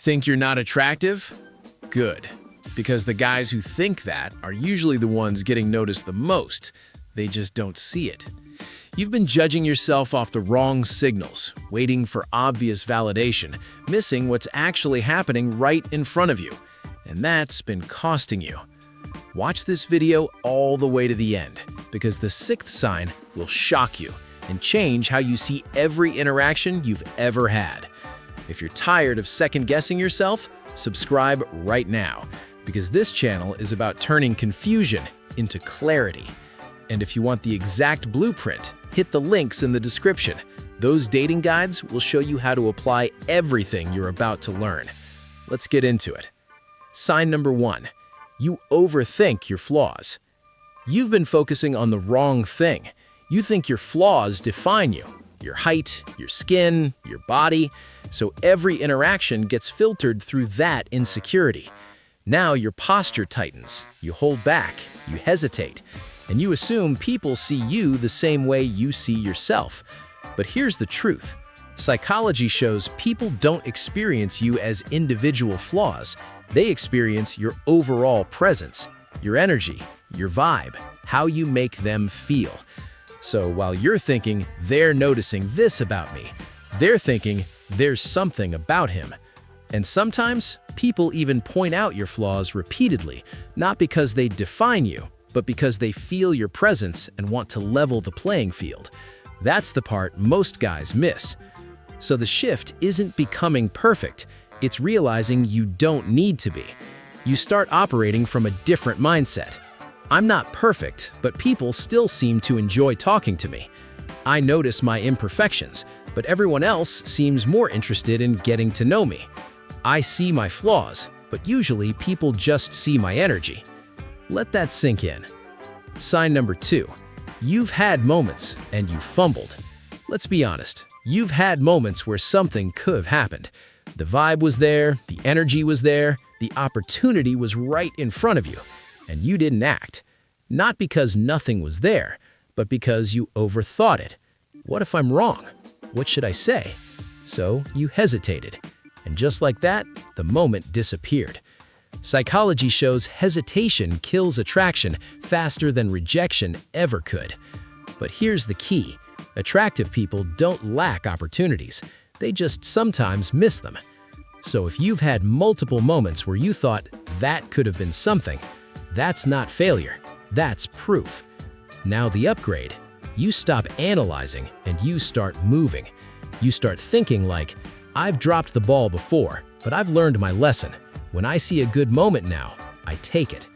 Think you're not attractive? Good. Because the guys who think that are usually the ones getting noticed the most. They just don't see it. You've been judging yourself off the wrong signals, waiting for obvious validation, missing what's actually happening right in front of you. And that's been costing you. Watch this video all the way to the end, because the sixth sign will shock you and change how you see every interaction you've ever had. If you're tired of second-guessing yourself, subscribe right now, because this channel is about turning confusion into clarity. And if you want the exact blueprint, hit the links in the description. Those dating guides will show you how to apply everything you're about to learn. Let's get into it. Sign number 1. You overthink your flaws. You've been focusing on the wrong thing. You think your flaws define you. Your height, your skin, your body. So every interaction gets filtered through that insecurity. Now your posture tightens, you hold back, you hesitate, and you assume people see you the same way you see yourself. But here's the truth. Psychology shows people don't experience you as individual flaws. They experience your overall presence, your energy, your vibe, how you make them feel. So while you're thinking, they're noticing this about me, they're thinking, there's something about him. And sometimes, people even point out your flaws repeatedly, not because they define you, but because they feel your presence and want to level the playing field. That's the part most guys miss. So the shift isn't becoming perfect, it's realizing you don't need to be. You start operating from a different mindset. I'm not perfect, but people still seem to enjoy talking to me. I notice my imperfections, but everyone else seems more interested in getting to know me. I see my flaws, but usually people just see my energy. Let that sink in. Sign number 2. You've had moments and you fumbled. Let's be honest, you've had moments where something could have happened. The vibe was there, the energy was there, the opportunity was right in front of you, and you didn't act. Not because nothing was there, but because you overthought it. What if I'm wrong? What should I say? So you hesitated. And just like that, the moment disappeared. Psychology shows hesitation kills attraction faster than rejection ever could. But here's the key. Attractive people don't lack opportunities. They just sometimes miss them. So if you've had multiple moments where you thought that could have been something, that's not failure. That's proof. Now the upgrade. You stop analyzing and you start moving. You start thinking like, I've dropped the ball before, but I've learned my lesson. When I see a good moment now, I take it.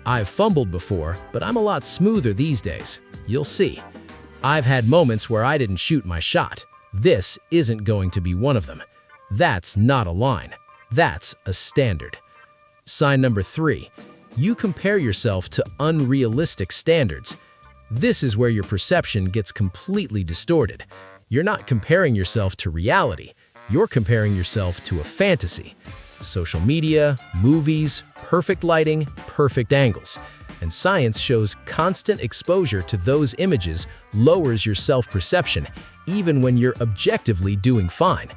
I've fumbled before, but I'm a lot smoother these days. You'll see. I've had moments where I didn't shoot my shot. This isn't going to be one of them. That's not a line. That's a standard. Sign number 3. You compare yourself to unrealistic standards. This is where your perception gets completely distorted. You're not comparing yourself to reality. You're comparing yourself to a fantasy. Social media, movies, perfect lighting, perfect angles. And science shows constant exposure to those images lowers your self-perception, even when you're objectively doing fine.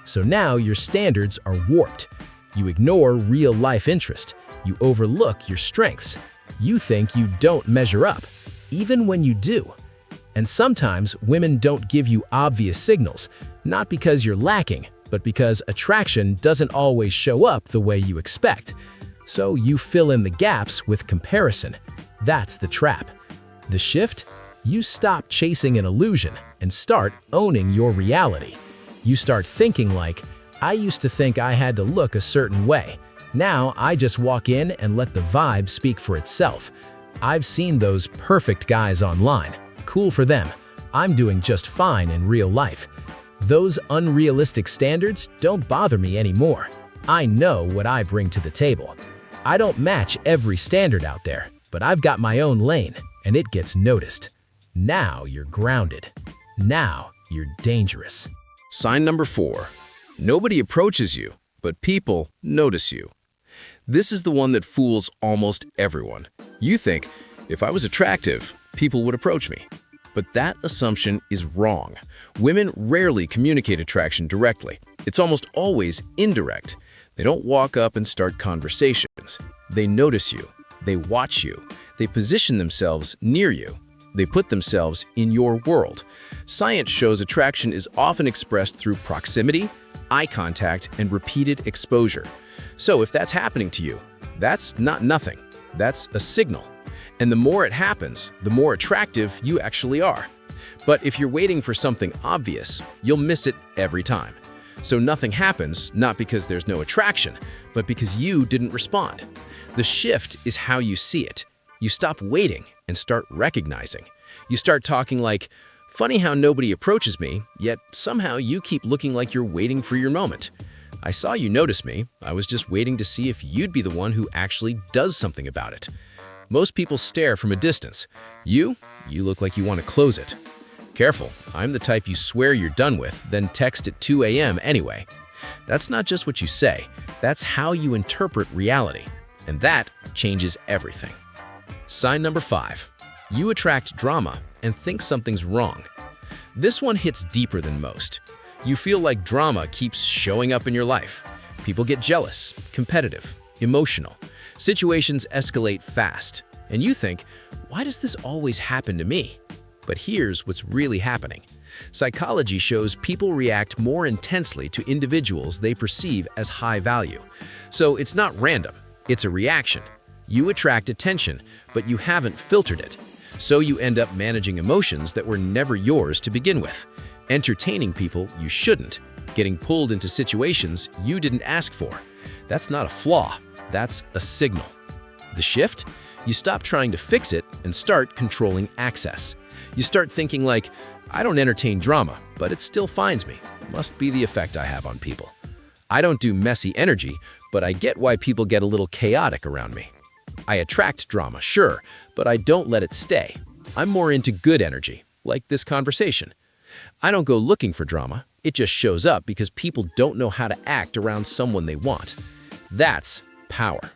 So now your standards are warped. You ignore real-life interest. You overlook your strengths. You think you don't measure up, even when you do. And sometimes women don't give you obvious signals, not because you're lacking, but because attraction doesn't always show up the way you expect. So you fill in the gaps with comparison. That's the trap. The shift? You stop chasing an illusion and start owning your reality. You start thinking like, I used to think I had to look a certain way. Now I just walk in and let the vibe speak for itself. I've seen those perfect guys online. Cool for them. I'm doing just fine in real life. Those unrealistic standards don't bother me anymore. I know what I bring to the table. I don't match every standard out there, but I've got my own lane, and it gets noticed. Now you're grounded. Now you're dangerous. Sign number 4. Nobody approaches you, but people notice you. This is the one that fools almost everyone. You think, if I was attractive, people would approach me. But that assumption is wrong. Women rarely communicate attraction directly. It's almost always indirect. They don't walk up and start conversations. They notice you. They watch you. They position themselves near you. They put themselves in your world. Science shows attraction is often expressed through proximity, eye contact, and repeated exposure. So if that's happening to you, that's not nothing. That's a signal. And the more it happens, the more attractive you actually are. But if you're waiting for something obvious, you'll miss it every time. So nothing happens, not because there's no attraction, but because you didn't respond. The shift is how you see it. You stop waiting and start recognizing. You start talking like, funny how nobody approaches me, yet somehow you keep looking like you're waiting for your moment. I saw you notice me. I was just waiting to see if you'd be the one who actually does something about it. Most people stare from a distance. You look like you want to close it. Careful, I'm the type you swear you're done with, then text at 2 a.m. anyway. That's not just what you say, that's how you interpret reality. And that changes everything. Sign number 5. You attract drama and think something's wrong. This one hits deeper than most. You feel like drama keeps showing up in your life. People get jealous, competitive, emotional. Situations escalate fast. And you think, why does this always happen to me? But here's what's really happening. Psychology shows people react more intensely to individuals they perceive as high value. So it's not random, it's a reaction. You attract attention, but you haven't filtered it. So you end up managing emotions that were never yours to begin with, entertaining people you shouldn't, getting pulled into situations you didn't ask for. That's not a flaw, that's a signal. The shift? You stop trying to fix it and start controlling access. You start thinking like, I don't entertain drama, but it still finds me. Must be the effect I have on people. I don't do messy energy, but I get why people get a little chaotic around me. I attract drama, sure, but I don't let it stay. I'm more into good energy, like this conversation. I don't go looking for drama, it just shows up because people don't know how to act around someone they want. That's power.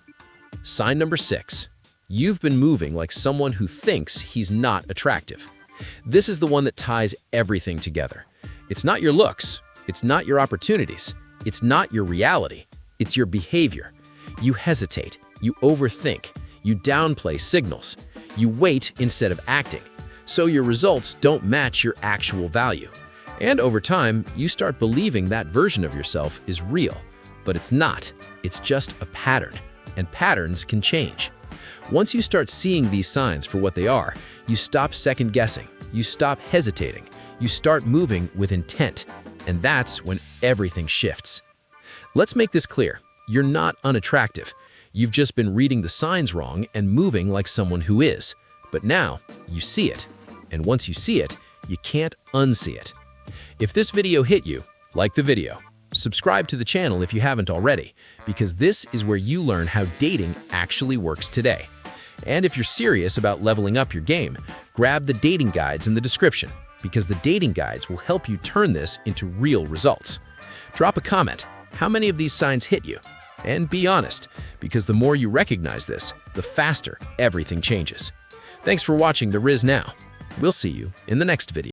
Sign number 6. You've been moving like someone who thinks he's not attractive. This is the one that ties everything together. It's not your looks, it's not your opportunities, it's not your reality, it's your behavior. You hesitate, you overthink, you downplay signals, you wait instead of acting. So your results don't match your actual value. And over time, you start believing that version of yourself is real. But it's not, it's just a pattern. And patterns can change. Once you start seeing these signs for what they are, you stop second-guessing, you stop hesitating, you start moving with intent, and that's when everything shifts. Let's make this clear. You're not unattractive. You've just been reading the signs wrong and moving like someone who is. But now, you see it. And once you see it, you can't unsee it. If this video hit you, like the video. Subscribe to the channel if you haven't already, because this is where you learn how dating actually works today. And if you're serious about leveling up your game, grab the dating guides in the description, because the dating guides will help you turn this into real results. Drop a comment. How many of these signs hit you? And be honest, because the more you recognize this, the faster everything changes. Thanks for watching the Rizz Now. We'll see you in the next video.